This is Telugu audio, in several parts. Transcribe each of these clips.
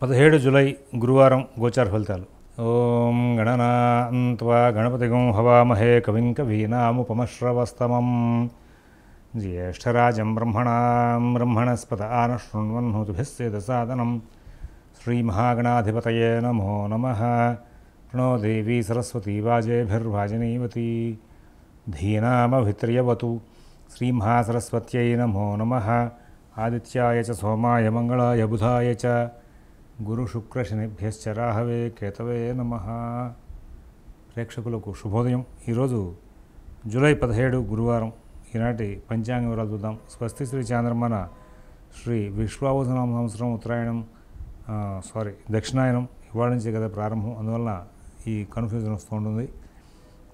17 జూలై గురువారం గోచార ఫలితాలు. ఓం గణనాన్త్వా గణపతిగం హవామహే కవిం కవీనాముపమశ్రవస్తమం జ్యేష్ఠరాజం బ్రహ్మణస్పత ఆనశృణ్వన్నుతుభిస్సేదసాదనం శ్రీమహాగణాధిపతయే నమో నమః. ప్రణో దేవీ సరస్వతీ వాజేభిర్వాజనీవతి ధీనామభిత్రియవతు. శ్రీమహాసరస్వత్యై నమో నమః. ఆదిత్యాయ చ సోమాయ మంగళాయ బుధాయ చ గురుశుక్రశనిభ్యశ్చ రాహవే కేతవే నమః. ప్రేక్షకులకు శుభోదయం. ఈరోజు జూలై 17 గురువారం. ఈనాటి పంచాంగ వివరాలు చూద్దాం. స్వస్తి శ్రీ చాంద్రమాన శ్రీ విశ్వావసునామ సంవత్సరం ఉత్తరాయణం దక్షిణాయనం ఇవాళ నుంచే కదా ప్రారంభం, అందువలన ఈ కన్ఫ్యూజన్ వస్తూ ఉంటుంది.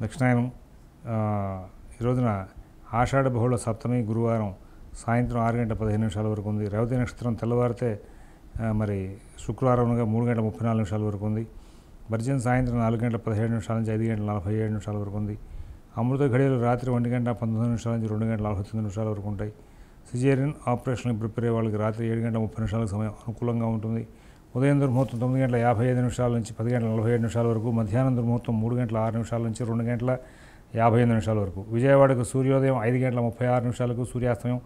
దక్షిణాయనం ఈ రోజున ఆషాఢ బహుళ సప్తమి గురువారం సాయంత్రం 6:15 వరకు ఉంది. రేవతి నక్షత్రం తెల్లవారితే మరి శుక్రవారంగా 3:34 వరకు ఉంది. వర్జన్ సాయంత్రం 4:17 నుంచి 5:47 వరకు ఉంది. అమృత ఘడియలు రాత్రి 1:19 నుంచి 2:49 వరకు ఉంటాయి. సిజేరియన్ ఆపరేషన్కి ప్రిపేర్ అయ్యే వాళ్ళకి రాత్రి 7:30 సమయం అనుకూలంగా ఉంటుంది. ఉదయం దుర్ముహూర్తం 9:55 నుంచి 10:47 వరకు, మధ్యాహ్నం దుర్ముహూర్తం 3:06 నుంచి 2:55 వరకు. విజయవాడకు సూర్యోదయం 5:36, సూర్యాస్తమయం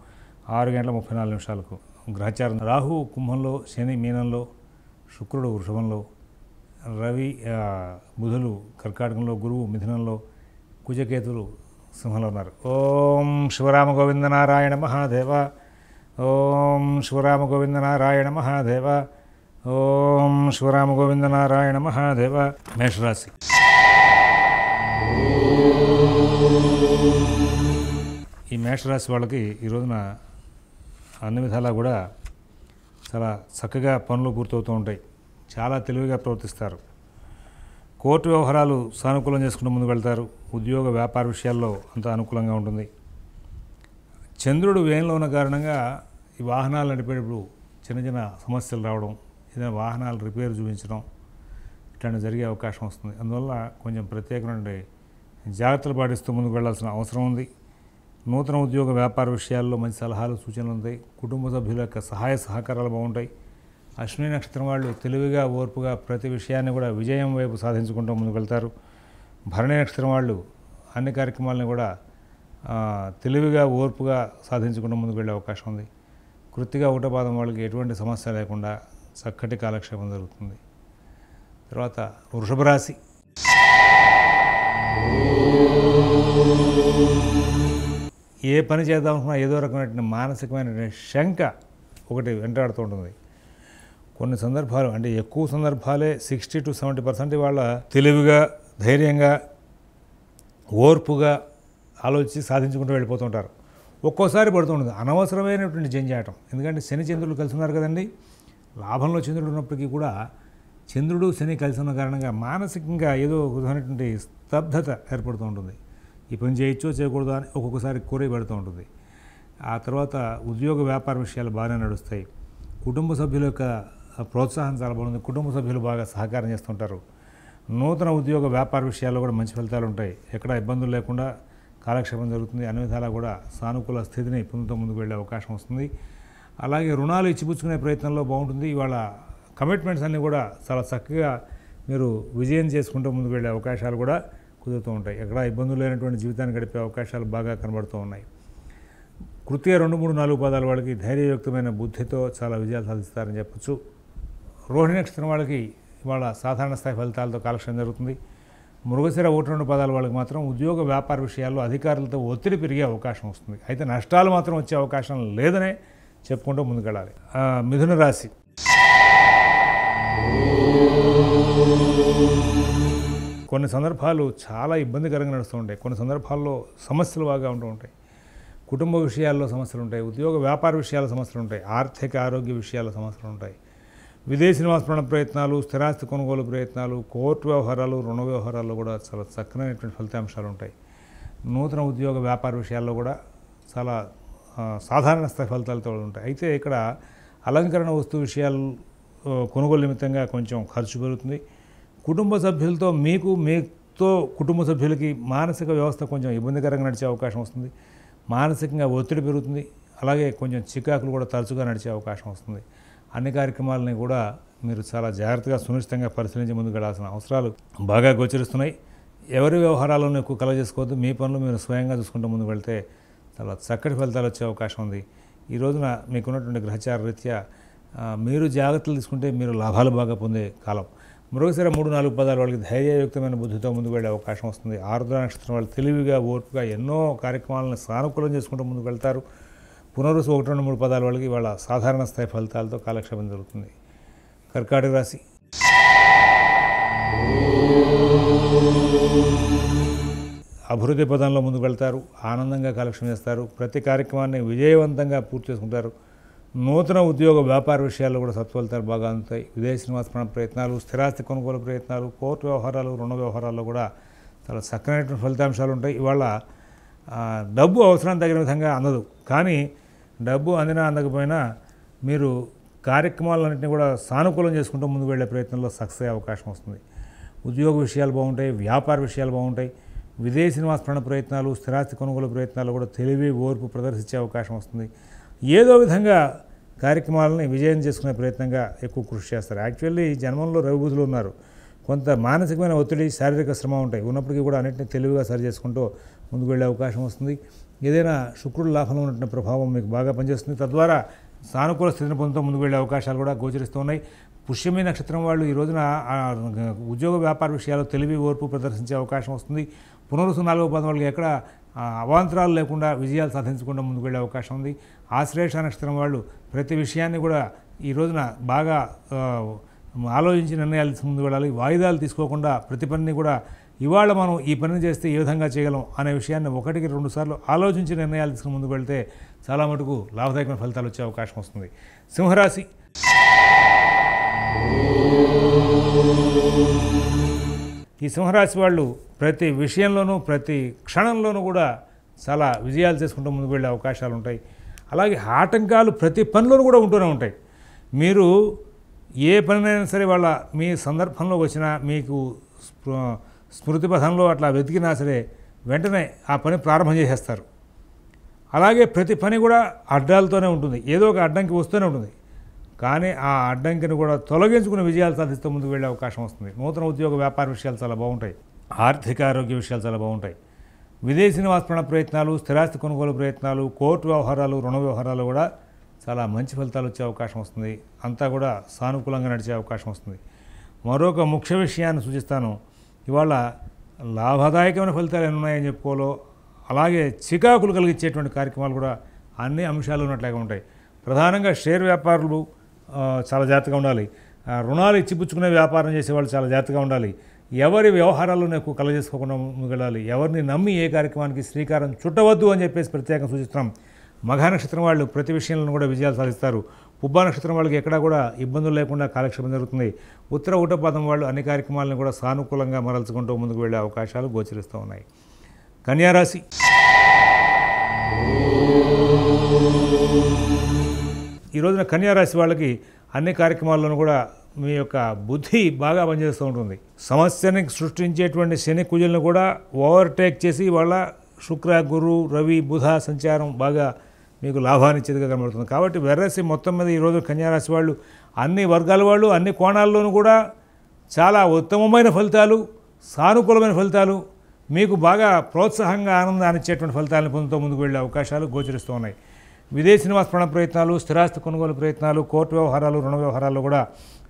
6:34. గ్రహచారం: రాహు కుంభంలో, శని మీనంలో, శుక్రుడు వృషభంలో, రవి బుధులు కర్కాటకంలో, గురువు మిథునంలో, కుజకేతులు సింహంలో ఉన్నారు. ఓం శివరామ గోవింద నారాయణ మహాదేవ. ఓం శివరామ గోవింద నారాయణ మహాదేవ. ఓం శివరామ గోవింద నారాయణ మహాదేవ. మేషరాశి. ఈ మేషరాశి వాళ్ళకి ఈ రోజున అన్ని విధాలా కూడా చాలా చక్కగా పనులు పూర్తవుతూ ఉంటాయి. చాలా తెలివిగా ప్రవర్తిస్తారు. కోర్టు వ్యవహారాలు సానుకూలం చేసుకుంటూ ముందుకు వెళ్తారు. ఉద్యోగ వ్యాపార విషయాల్లో అంతా అనుకూలంగా ఉంటుంది. చంద్రుడు వేయంలో ఉన్న కారణంగా ఈ వాహనాలు నడిపేటప్పుడు చిన్న చిన్న సమస్యలు రావడం, ఏదైనా వాహనాలు రిపేర్ చూపించడం ఇట్లాంటివి జరిగే అవకాశం వస్తుంది. అందువల్ల కొంచెం ప్రత్యేకమైన జాగ్రత్తలు పాటిస్తూ ముందుకు వెళ్లాల్సిన అవసరం ఉంది. నూతన ఉద్యోగ వ్యాపార విషయాల్లో మంచి సలహాలు, సూచనలు ఉంటాయి. కుటుంబ సభ్యుల యొక్క సహాయ సహకారాలు బాగుంటాయి. అశ్విని నక్షత్రం వాళ్ళు తెలివిగా, ఓర్పుగా ప్రతి విషయాన్ని కూడా విజయం వైపు సాధించుకుంటూ ముందుకు వెళ్తారు. భరణి నక్షత్రం వాళ్ళు అన్ని కార్యక్రమాలను కూడా తెలివిగా, ఓర్పుగా సాధించుకుంటూ ముందుకు వెళ్ళే అవకాశం ఉంది. కృత్తిగా ఊటపాదం వాళ్ళకి ఎటువంటి సమస్య లేకుండా చక్కటి కాలక్షేపం జరుగుతుంది. తర్వాత వృషభ రాశి. ఏ పని చేద్దామనుకున్నా ఏదో రకమైన మానసికమైన శంక ఒకటి వెంటాడుతూ ఉంటుంది. కొన్ని సందర్భాలు, అంటే ఎక్కువ సందర్భాలే 60 to 70% వాళ్ళ తెలివిగా, ధైర్యంగా, ఓర్పుగా ఆలోచించి సాధించుకుంటూ వెళ్ళిపోతుంటారు. ఒక్కోసారి పడుతుంటుంది అనవసరమైనటువంటి జంజాటం. ఎందుకంటే శని చంద్రుడు కలిసి ఉన్నారు కదండి. లాభంలో చంద్రుడు ఉన్నప్పటికీ కూడా చంద్రుడు శని కలిసి ఉన్న కారణంగా మానసికంగా ఏదో విధమైనటువంటి స్తబ్దత ఏర్పడుతూ ఉంటుంది. ఈ పని చేయొచ్చో చేయకూడదు అని ఒక్కొక్కసారి కోరి పెడుతూ ఉంటుంది. ఆ తర్వాత ఉద్యోగ వ్యాపార విషయాలు బాగానే నడుస్తాయి. కుటుంబ సభ్యుల యొక్క ప్రోత్సాహం చాలా బాగుంది. కుటుంబ సభ్యులు బాగా సహకారం చేస్తుంటారు. నూతన ఉద్యోగ వ్యాపార విషయాల్లో కూడా మంచి ఫలితాలు ఉంటాయి. ఎక్కడ ఇబ్బందులు లేకుండా కాలక్షేపం జరుగుతుంది. అన్ని విధాలా కూడా సానుకూల స్థితిని పొందుతూ ముందుకు వెళ్ళే అవకాశం వస్తుంది. అలాగే రుణాలు ఇచ్చిపుచ్చుకునే ప్రయత్నంలో బాగుంటుంది. ఇవాళ కమిట్మెంట్స్ అన్నీ కూడా చాలా చక్కగా మీరు విజయం చేసుకుంటూ ముందుకు వెళ్ళే అవకాశాలు కూడా కుదురుతూ ఉంటాయి. ఎక్కడ ఇబ్బందులు లేనటువంటి జీవితాన్ని గడిపే అవకాశాలు బాగా కనబడుతూ ఉన్నాయి. కృత్య 2, 3, 4 పాదాల వాళ్ళకి ధైర్యయుక్తమైన బుద్ధితో చాలా విజయాలు సాధిస్తారని చెప్పచ్చు. రోహిణి నక్షత్రం వాళ్ళకి ఇవాళ సాధారణ స్థాయి ఫలితాలతో కాలక్షేపం జరుగుతుంది. మృగశిర 1, 2 పాదాల వాళ్ళకి మాత్రం ఉద్యోగ వ్యాపార విషయాల్లో అధికారులతో ఒత్తిడి పెరిగే అవకాశం వస్తుంది. అయితే నష్టాలు మాత్రం వచ్చే అవకాశం లేదనే చెప్పుకుంటూ ముందుకెళ్ళాలి. మిథున రాశి. కొన్ని సందర్భాలు చాలా ఇబ్బందికరంగా నడుస్తూ ఉంటాయి. కొన్ని సందర్భాల్లో సమస్యలు బాగా ఉంటూ ఉంటాయి. కుటుంబ విషయాల్లో సమస్యలు ఉంటాయి. ఉద్యోగ వ్యాపార విషయాల సమస్యలు ఉంటాయి. ఆర్థిక ఆరోగ్య విషయాల సమస్యలు ఉంటాయి. విదేశీ నివాస ప్రయత్నాలు, స్థిరాస్తి కొనుగోలు ప్రయత్నాలు, కోర్టు వ్యవహారాలు, రుణ వ్యవహారాల్లో కూడా చాలా చక్కనైనటువంటి ఫలితాంశాలు ఉంటాయి. నూతన ఉద్యోగ వ్యాపార విషయాల్లో కూడా చాలా సాధారణ స్థాయి ఫలితాలతో ఉంటాయి. అయితే ఇక్కడ అలంకరణ వస్తు విషయాలు కొనుగోలు నిమిత్తంగా కొంచెం ఖర్చు పెరుగుతుంది. కుటుంబ సభ్యులతో మీతో కుటుంబ సభ్యులకి మానసిక వ్యవస్థ కొంచెం ఇబ్బందికరంగా నడిచే అవకాశం వస్తుంది. మానసికంగా ఒత్తిడి పెరుగుతుంది. అలాగే కొంచెం చికాకులు కూడా తరచుగా నడిచే అవకాశం వస్తుంది. అన్ని కార్యక్రమాలని కూడా మీరు చాలా జాగ్రత్తగా సునిశ్చితంగా పరిశీలించి ముందుకు వెళ్ళాల్సిన అవసరాలు బాగా గోచరిస్తున్నాయి. ఎవరి వ్యవహారాలను ఎక్కువ కలవ చేసుకోవద్దు. మీ పనులు మీరు స్వయంగా చూసుకుంటూ ముందుకు వెళ్తే చాలా చక్కటి ఫలితాలు వచ్చే అవకాశం ఉంది. ఈ రోజున మీకున్నటువంటి గ్రహచార రీత్యా మీరు జాగ్రత్తలు తీసుకుంటే మీరు లాభాలు బాగా పొందే కాలం. మరొకసారి 3-4 పదాల వాళ్ళకి ధైర్యయుక్తమైన బుద్ధితో ముందుకు వెళ్ళే అవకాశం వస్తుంది. ఆరుద్ర నక్షత్రం వాళ్ళు తెలివిగా ఓర్పుగా ఎన్నో కార్యక్రమాలను సానుకూలం చేసుకుంటూ ముందుకు వెళ్తారు. పునరుసు 1-2-3 పదాల వాళ్ళకి వాళ్ళ సాధారణ స్థాయి ఫలితాలతో కాలక్షేపం జరుగుతుంది. కర్కాటక రాశి. అభివృద్ధి పదంలో ముందుకు వెళ్తారు. ఆనందంగా కాలక్షేపం చేస్తారు. ప్రతి కార్యక్రమాన్ని విజయవంతంగా పూర్తి చేసుకుంటారు. నూతన ఉద్యోగ వ్యాపార విషయాల్లో కూడా సత్ఫలితాలు బాగా అందుతాయి. విదేశీ నివాస ప్రయత్నాలు, స్థిరాస్తి కొనుగోలు ప్రయత్నాలు, కోర్టు వ్యవహారాలు, రుణ వ్యవహారాల్లో కూడా చాలా చక్కనైన ఫలితాంశాలు ఉంటాయి. ఇవాళ డబ్బు అవసరం తగిన విధంగా అందదు. కానీ డబ్బు అందినా అందకపోయినా మీరు కార్యక్రమాలన్నింటినీ కూడా సానుకూలం చేసుకుంటూ ముందుకు వెళ్ళే ప్రయత్నంలో సక్సెస్ అయ్యే అవకాశం వస్తుంది. ఉద్యోగ విషయాలు బాగుంటాయి. వ్యాపార విషయాలు బాగుంటాయి. విదేశీ నివాస ప్రయత్నాలు, స్థిరాస్తి కొనుగోలు ప్రయత్నాలు కూడా తెలివి ఓర్పు ప్రదర్శించే అవకాశం వస్తుంది. ఏదో విధంగా కార్యక్రమాలని విజయం చేసుకునే ప్రయత్నంగా ఎక్కువ కృషి చేస్తారు. యాక్చువల్లీ జన్మంలో రవిబుధులు ఉన్నారు. కొంత మానసికమైన ఒత్తిడి, శారీరక శ్రమ ఉంటాయి. ఉన్నప్పటికీ కూడా అన్నింటినీ తెలివిగా సరి చేసుకుంటూ ముందుకు వెళ్ళే అవకాశం వస్తుంది. ఏదైనా శుక్రుడు లాభంలో ఉన్నటువంటి ప్రభావం మీకు బాగా పనిచేస్తుంది. తద్వారా సానుకూల స్థితిని పొందుతూ ముందుకు వెళ్ళే అవకాశాలు కూడా గోచరిస్తూ ఉన్నాయి. పుష్యమి నక్షత్రం వాళ్ళు ఈ రోజున ఉద్యోగ వ్యాపార విషయాల్లో తెలివి ఓర్పు ప్రదర్శించే అవకాశం వస్తుంది. పునరుసు 4వ పదం వాళ్ళకి ఎక్కడ అవాంతరాలు లేకుండా విజయాలు సాధించకుండా ముందుకు వెళ్ళే అవకాశం ఉంది. ఆశ్లేష నక్షత్రం వాళ్ళు ప్రతి విషయాన్ని కూడా ఈ రోజున బాగా ఆలోచించి నిర్ణయాలు ముందుకు వెళ్ళాలి. వాయిదాలు తీసుకోకుండా ప్రతి పనిని కూడా ఇవాళ మనం ఈ పనిని చేస్తే ఏ విధంగా చేయగలం అనే విషయాన్ని 1-2 సార్లు ఆలోచించి నిర్ణయాలు తీసుకుని ముందుకు వెళ్తే చాలా మటుకు లాభదాయకమైన ఫలితాలు వచ్చే అవకాశం వస్తుంది. సింహరాశి. ఈ సింహరాశి వాళ్ళు ప్రతి విషయంలోనూ ప్రతి క్షణంలోనూ కూడా చాలా విజయాలు చేసుకుంటూ ముందుకు వెళ్ళే అవకాశాలు ఉంటాయి. అలాగే ఆటంకాలు ప్రతి పనిలోనూ కూడా ఉంటూనే ఉంటాయి. మీరు ఏ పనినైనా సరే వాళ్ళ మీ సందర్భంలో వచ్చినా మీకు స్మృతి పథంలో అట్లా వెతికినా సరే వెంటనే ఆ పని ప్రారంభం చేసేస్తారు. అలాగే ప్రతి పని కూడా అడ్డాలతోనే ఉంటుంది. ఏదో ఒక అడ్డంకి వస్తూనే ఉంటుంది. కానీ ఆ అడ్డంకిని కూడా తొలగించుకుని విజయాలు సాధిస్తూ ముందుకు వెళ్ళే అవకాశం వస్తుంది. నూతన ఉద్యోగ వ్యాపార విషయాలు చాలా బాగుంటాయి. ఆర్థిక ఆరోగ్య విషయాలు చాలా బాగుంటాయి. విదేశీ నివాస ప్రయత్నాలు, స్థిరాస్తి కొనుగోలు ప్రయత్నాలు, కోర్టు వ్యవహారాలు, రుణ వ్యవహారాలు కూడా చాలా మంచి ఫలితాలు వచ్చే అవకాశం వస్తుంది. అంతా కూడా సానుకూలంగా నడిచే అవకాశం వస్తుంది. మరొక ముఖ్య విషయాన్ని సూచిస్తాను. ఇవాళ లాభదాయకమైన ఫలితాలు ఎన్ని ఉన్నాయని చెప్పుకోలో అలాగే చికాకులు కలిగించేటువంటి కార్యక్రమాలు కూడా అన్ని అంశాలు ఉన్నట్లుగా ఉంటాయి. ప్రధానంగా షేర్ వ్యాపారులు చాలా జాగ్రత్తగా ఉండాలి. రుణాలు ఇచ్చిపుచ్చుకునే వ్యాపారం చేసేవాళ్ళు చాలా జాగ్రత్తగా ఉండాలి. ఎవరి వ్యవహారాలను ఎక్కువ కలగజేసుకోకుండా ముందుకెళ్ళాలి. ఎవరిని నమ్మి ఏ కార్యక్రమానికి శ్రీకారం చుట్టవద్దు అని చెప్పేసి ప్రత్యేకంగా సూచిస్తున్నాం. మఘ నక్షత్రం వాళ్ళు ప్రతి విషయంలో కూడా విజయాలు సాధిస్తారు. పుబ్బా నక్షత్రం వాళ్ళకి ఎక్కడా కూడా ఇబ్బందులు లేకుండా కాలక్షేపం జరుగుతుంది. ఉత్తర ఊటపాదం వాళ్ళు అన్ని కార్యక్రమాలను కూడా సానుకూలంగా మరల్చుకుంటూ ముందుకు వెళ్ళే అవకాశాలు గోచరిస్తూ ఉన్నాయి. కన్యారాశి. ఈ రోజున కన్యారాశి వాళ్ళకి అన్ని కార్యక్రమాల్లోనూ కూడా మీ యొక్క బుద్ధి బాగా పనిచేస్తూ ఉంటుంది. సమస్యని సృష్టించేటువంటి శని కుజులను కూడా ఓవర్టేక్ చేసి వాళ్ళ శుక్ర గురు రవి బుధ సంచారం బాగా మీకు లాభాన్ని ఇచ్చేదిగా కనబడుతుంది. కాబట్టి వెర్రసి మొత్తం మీద ఈరోజు కన్యారాశి వాళ్ళు అన్ని వర్గాల వాళ్ళు అన్ని కోణాల్లోనూ కూడా చాలా ఉత్తమమైన ఫలితాలు, సానుకూలమైన ఫలితాలు, మీకు బాగా ప్రోత్సాహంగా ఆనందాన్ని ఇచ్చేటువంటి ఫలితాలను పొందుతూ ముందుకు వెళ్ళే అవకాశాలు గోచరిస్తూ ఉన్నాయి. విదేశీ నివాస ప్రయత్నాలు, స్థిరాస్తి కొనుగోలు ప్రయత్నాలు, కోర్టు వ్యవహారాలు, రుణ వ్యవహారాల్లో కూడా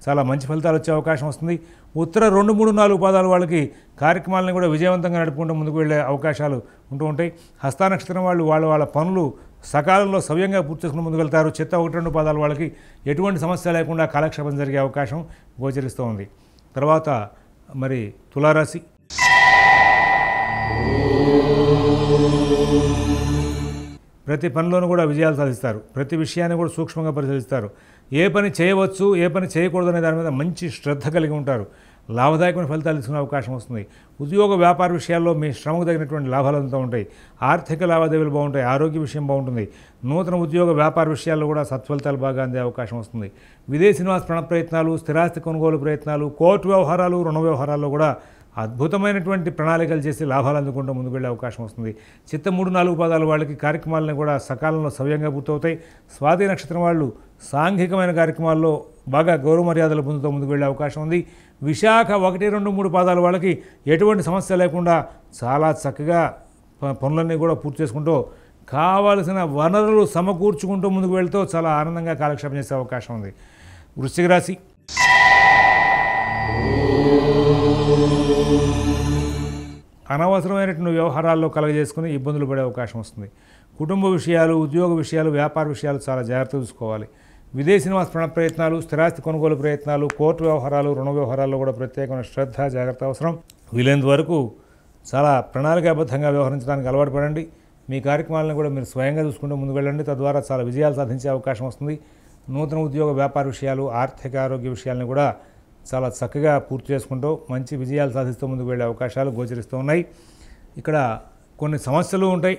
చాలా మంచి ఫలితాలు వచ్చే అవకాశం వస్తుంది. ఉత్తర 2, 3, 4 పాదాల వాళ్ళకి కార్యక్రమాలను కూడా విజయవంతంగా నడుపుకుంటూ ముందుకు వెళ్ళే అవకాశాలు ఉంటూ ఉంటాయి. హస్త నక్షత్రం వాళ్ళు వాళ్ళ పనులు సకాలంలో సవ్యంగా పూర్తి చేసుకుని ముందుకు వెళ్తారు. చిత్త 1, 2 పాదాల వాళ్ళకి ఎటువంటి సమస్య లేకుండా కాలక్షేపం జరిగే అవకాశం గోచరిస్తూ ఉంది. తర్వాత మరి తులారాశి. ప్రతి పనిలోనూ కూడా విజయాలు సాధిస్తారు. ప్రతి విషయాన్ని కూడా సూక్ష్మంగా పరిశీలిస్తారు. ఏ పని చేయవచ్చు, ఏ పని చేయకూడదు అనే దాని మీద మంచి శ్రద్ధ కలిగి ఉంటారు. లాభదాయకమైన ఫలితాలు తీసుకునే అవకాశం వస్తుంది. ఉద్యోగ వ్యాపార విషయాల్లో మీ శ్రమకు తగినటువంటి లాభాలు అంతా ఉంటాయి. ఆర్థిక లావాదేవీలు బాగుంటాయి. ఆరోగ్య విషయం బాగుంటుంది. నూతన ఉద్యోగ వ్యాపార విషయాల్లో కూడా సత్ఫలితాలు బాగా అందే అవకాశం వస్తుంది. విదేశీ నివాస ప్రయత్నాలు, స్థిరాస్తి కొనుగోలు ప్రయత్నాలు, కోర్టు వ్యవహారాలు, రుణ వ్యవహారాల్లో కూడా అద్భుతమైనటువంటి ప్రణాళికలు చేసి లాభాలు అందుకుంటూ ముందుకు వెళ్ళే అవకాశం వస్తుంది. చిత్త 3, 4 పాదాల వాళ్ళకి కార్యక్రమాలను కూడా సకాలంలో సవ్యంగా పూర్తవుతాయి. స్వాతి నక్షత్రం వాళ్ళు సాంఘికమైన కార్యక్రమాల్లో బాగా గౌరవ మర్యాదలు పొందుతూ ముందుకు వెళ్ళే అవకాశం ఉంది. విశాఖ 1, 2, 3 పాదాల వాళ్ళకి ఎటువంటి సమస్య లేకుండా చాలా చక్కగా పనులన్నీ కూడా పూర్తి చేసుకుంటూ కావలసిన వనరులు సమకూర్చుకుంటూ ముందుకు వెళ్తూ చాలా ఆనందంగా కాలక్షేపం చేసే అవకాశం ఉంది. వృశ్చిక రాశి అనవసరమైనటువంటి వ్యవహారాల్లో కలగజేసుకుని ఇబ్బందులు పడే అవకాశం వస్తుంది. కుటుంబ విషయాలు, ఉద్యోగ విషయాలు, వ్యాపార విషయాలు చాలా జాగ్రత్తగా చూసుకోవాలి. విదేశీ నివాస ప్రయత్నాలు, స్థిరాస్తి కొనుగోలు ప్రయత్నాలు, కోర్టు వ్యవహారాలు, రుణ వ్యవహారాల్లో కూడా ప్రత్యేకమైన శ్రద్ధ, జాగ్రత్త అవసరం. వీలైనంత వరకు చాలా ప్రణాళికాబద్ధంగా వ్యవహరించడానికి అలవాటు పడండి. మీ కార్యక్రమాలను కూడా మీరు స్వయంగా చూసుకుంటూ ముందుకు వెళ్ళండి. తద్వారా చాలా విజయాలు సాధించే అవకాశం వస్తుంది. నూతన ఉద్యోగ వ్యాపార విషయాలు, ఆర్థిక ఆరోగ్య విషయాలను కూడా చాలా చక్కగా పూర్తి చేసుకుంటూ మంచి విజయాలు సాధిస్తూ ముందుకు వెళ్ళే అవకాశాలు గోచరిస్తూ ఉన్నాయి. ఇక్కడ కొన్ని సమస్యలు ఉంటాయి,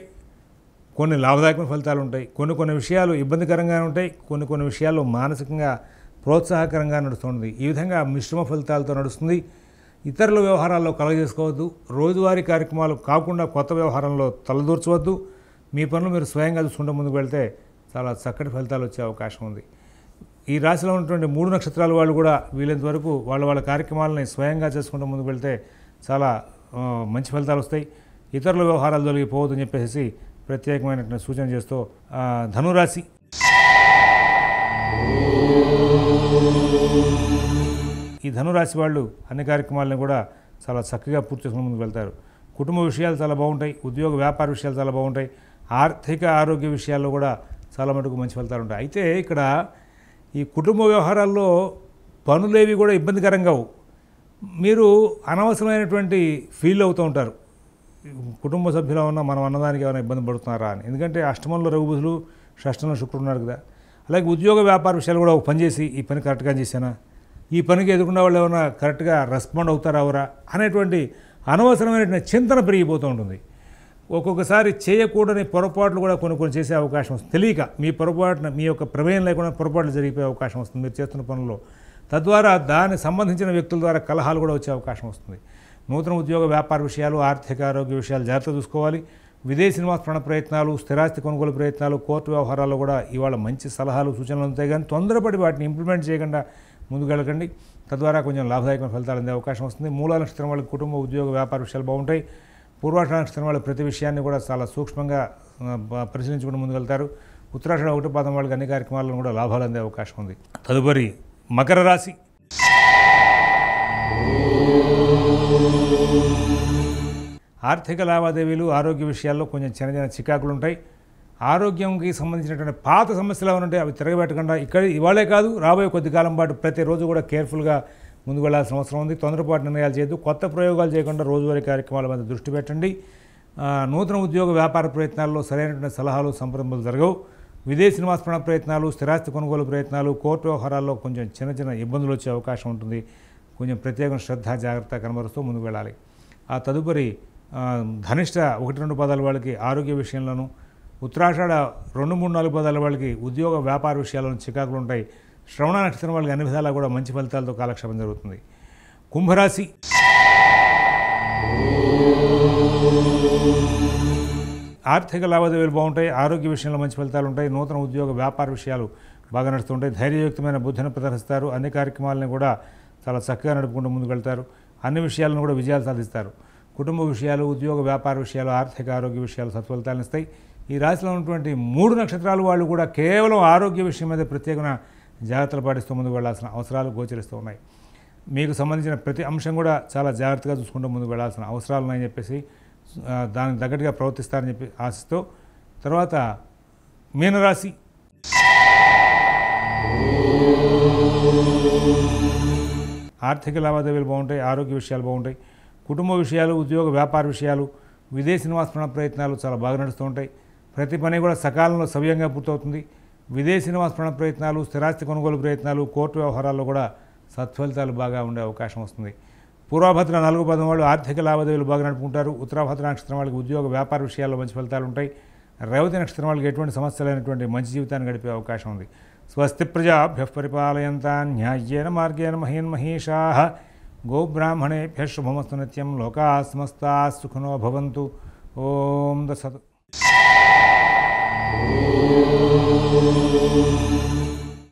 కొన్ని లాభదాయకమైన ఫలితాలు ఉంటాయి, కొన్ని విషయాలు ఇబ్బందికరంగా ఉంటాయి, కొన్ని విషయాల్లో మానసికంగా ప్రోత్సాహకరంగా నడుస్తుంది. ఈ విధంగా మిశ్రమ ఫలితాలతో నడుస్తుంది. ఇతరుల వ్యవహారాల్లో కలగజేసుకోవద్దు. రోజువారీ కార్యక్రమాలు కాకుండా కొత్త వ్యవహారంలో తలదూర్చవద్దు. మీ పనులు మీరు స్వయంగా చూసుకుంటూ ముందుకు వెళ్తే చాలా చక్కటి ఫలితాలు వచ్చే అవకాశం ఉంది. ఈ రాశిలో ఉన్నటువంటి 3 నక్షత్రాల వాళ్ళు కూడా వీలైనంత వరకు వాళ్ళ కార్యక్రమాలని స్వయంగా చేసుకుంటూ ముందుకు వెళ్తే చాలా మంచి ఫలితాలు వస్తాయి. ఇతరుల వ్యవహారాలు తొలగిపోవద్దని చెప్పేసి ప్రత్యేకమైనటువంటి సూచన చేస్తూ ధనురాశి ఈ ధనురాశి వాళ్ళు అన్ని కార్యక్రమాలను కూడా చాలా చక్కగా పూర్తి చేసుకుని ముందుకు వెళ్తారు. కుటుంబ విషయాలు చాలా బాగుంటాయి, ఉద్యోగ వ్యాపార విషయాలు చాలా బాగుంటాయి, ఆర్థిక ఆరోగ్య విషయాల్లో కూడా చాలా మటుకు మంచి ఫలితాలు ఉంటాయి. అయితే ఇక్కడ ఈ కుటుంబ వ్యవహారాల్లో పనులేవి కూడా ఇబ్బందికరంగా మీరు అనవసరమైనటువంటి ఫీల్ అవుతూ ఉంటారు. కుటుంబ సభ్యులు ఉన్న మనం అన్నదానికి ఏమైనా ఇబ్బంది పడుతున్నారా అని. ఎందుకంటే అష్టమంలో రఘుబుధులు, షష్టంలో శుక్రుడు ఉన్నారు కదా. అలాగే ఉద్యోగ వ్యాపార విషయాలు కూడా ఒక పని చేసి ఈ పని కరెక్ట్గా చేశానా, ఈ పనికి ఎదుర్కొన్న వాళ్ళు ఏమైనా కరెక్ట్గా రెస్పాండ్ అవుతారా అవరా అనేటువంటి అనవసరమైనటువంటి చింతన పెరిగిపోతూ ఉంటుంది. ఒక్కొక్కసారి చేయకూడని పొరపాట్లు కూడా కొన్ని చేసే అవకాశం వస్తుంది. తెలియక మీ పొరపాటున మీ యొక్క ప్రమేయం లేకుండా పొరపాట్లు జరిగిపోయే అవకాశం వస్తుంది మీరు చేస్తున్న పనుల్లో. తద్వారా దానికి సంబంధించిన వ్యక్తుల ద్వారా కలహాలు కూడా వచ్చే అవకాశం వస్తుంది. నూతన ఉద్యోగ వ్యాపార విషయాలు, ఆర్థిక ఆరోగ్య విషయాలు జాగ్రత్త చూసుకోవాలి. విదేశీ నివాస ప్రయత్నాలు, స్థిరాస్తి కొనుగోలు ప్రయత్నాలు, కోర్టు వ్యవహారాల్లో కూడా ఇవాళ మంచి సలహాలు, సూచనలు ఉంటాయి. కానీ తొందరపడి వాటిని ఇంప్లిమెంట్ చేయకుండా ముందుకు వెళ్ళకండి. తద్వారా కొంచెం లాభదాయకమైన ఫలితాలు అందే అవకాశం వస్తుంది. మూల నక్షత్రం వాళ్ళకి కుటుంబ, ఉద్యోగ వ్యాపార విషయాలు బాగుంటాయి. పూర్వాషాఢ నక్షత్రం వాళ్ళు ప్రతి విషయాన్ని కూడా చాలా సూక్ష్మంగా పరిశీలించుకుంటూ ముందుకు వెళ్తారు. ఉత్తరాషాఢ 1 పాదం వాళ్ళకి అన్ని కార్యక్రమాలను కూడా లాభాలు అందే అవకాశం ఉంది. తదుపరి మకర రాశి ఆర్థిక లావాదేవీలు, ఆరోగ్య విషయాల్లో కొంచెం చిన్న చికాకులు ఉంటాయి. ఆరోగ్యంకి సంబంధించినటువంటి పాత సమస్యలు ఏమైనా ఉంటే అవి తిరగబెట్టకుండా ఇవాళే కాదు రాబోయే కొద్ది కాలం పాటు ప్రతిరోజు కూడా కేర్ఫుల్గా ముందుకు వెళ్లాల్సిన అవసరం ఉంది. తొందరపాటు నిర్ణయాలు చేయొద్దు. కొత్త ప్రయోగాలు చేయకుండా రోజువారీ కార్యక్రమాల మీద దృష్టి పెట్టండి. నూతన ఉద్యోగ వ్యాపార ప్రయత్నాల్లో సరైనటువంటి సలహాలు, సంప్రదింపులు జరగవు. విదేశీ నివాస ప్రయత్నాలు, స్థిరాస్తి కొనుగోలు ప్రయత్నాలు, కోర్టు వ్యవహారాల్లో కొంచెం చిన్న ఇబ్బందులు వచ్చే అవకాశం ఉంటుంది. కొంచెం ప్రత్యేక శ్రద్ధ, జాగ్రత్త కనబరుస్తూ ముందుకు వెళ్ళాలి. ఆ తదుపరి ధనిష్ట 1, 2 పదాల వాళ్ళకి ఆరోగ్య విషయంలోనూ, ఉత్తరాషాఢ 2, 3, 4 పదాల వాళ్ళకి ఉద్యోగ వ్యాపార విషయాల్లోనూ చికాకులు ఉంటాయి. శ్రవణ నక్షత్రం వాళ్ళకి అన్ని విధాలా కూడా మంచి ఫలితాలతో కాలక్షేపం జరుగుతుంది. కుంభరాశి ఆర్థిక లావాదేవీలు బాగుంటాయి, ఆరోగ్య విషయంలో మంచి ఫలితాలు ఉంటాయి. నూతన ఉద్యోగ వ్యాపార విషయాలు బాగా నడుస్తుంటాయి. ధైర్యయుక్తమైన బుద్ధిని ప్రదర్శిస్తారు. అన్ని కార్యక్రమాలను కూడా చాలా చక్కగా నడుపుకుంటూ ముందుకు వెళ్తారు. అన్ని విషయాలను కూడా విజయాలు సాధిస్తారు. కుటుంబ విషయాలు, ఉద్యోగ వ్యాపార విషయాలు, ఆర్థిక ఆరోగ్య విషయాలు సత్ఫలితాలను ఇస్తాయి. ఈ రాశిలో ఉన్నటువంటి 3 నక్షత్రాలు వాళ్ళు కూడా కేవలం ఆరోగ్య విషయం మీద ప్రత్యేకమైన జాగ్రత్తలు పాటిస్తూ ముందుకు వెళ్లాల్సిన అవసరాలు గోచరిస్తూ ఉన్నాయి. మీకు సంబంధించిన ప్రతి అంశం కూడా చాలా జాగ్రత్తగా చూసుకుంటూ ముందుకు వెళ్లాల్సిన అవసరాలు ఉన్నాయని చెప్పేసి దానికి తగ్గట్టుగా ప్రవర్తిస్తారని చెప్పి ఆశిస్తూ, తర్వాత మీనరాశి ఆర్థిక లావాదేవీలు బాగుంటాయి, ఆరోగ్య విషయాలు బాగుంటాయి. కుటుంబ విషయాలు, ఉద్యోగ వ్యాపార విషయాలు, విదేశీ నివాస ప్రయత్నాలు చాలా బాగా నడుస్తూ ఉంటాయి. ప్రతి పని కూడా సకాలంలో సవ్యంగా పూర్తవుతుంది. విదేశీ నివాస ప్రయత్నాలు, స్థిరాస్తి కొనుగోలు ప్రయత్నాలు, కోర్టు వ్యవహారాల్లో కూడా సత్ఫలితాలు బాగా ఉండే అవకాశం వస్తుంది. పూర్వభద్ర 4 పదం వాళ్ళు ఆర్థిక లావాదేవీలు బాగా నడుపుకుంటారు. ఉత్తరాభద్ర నక్షత్రం వాళ్ళకి ఉద్యోగ వ్యాపార విషయాల్లో మంచి ఫలితాలు ఉంటాయి. రేవతి నక్షత్రం వాళ్ళకి ఎటువంటి సమస్యలైనటువంటి మంచి జీవితాన్ని గడిపే అవకాశం ఉంది. స్వస్తి ప్రజాభ్యః పరిపాలయంతాం న్యాయేన మార్గేణ మహీన్మహీషాః గోబ్రాహ్మణేభ్యః శుభమస్తు నిత్యం. లోకాః సమస్తాః సుఖినో భవంతు. ఓం దసత్.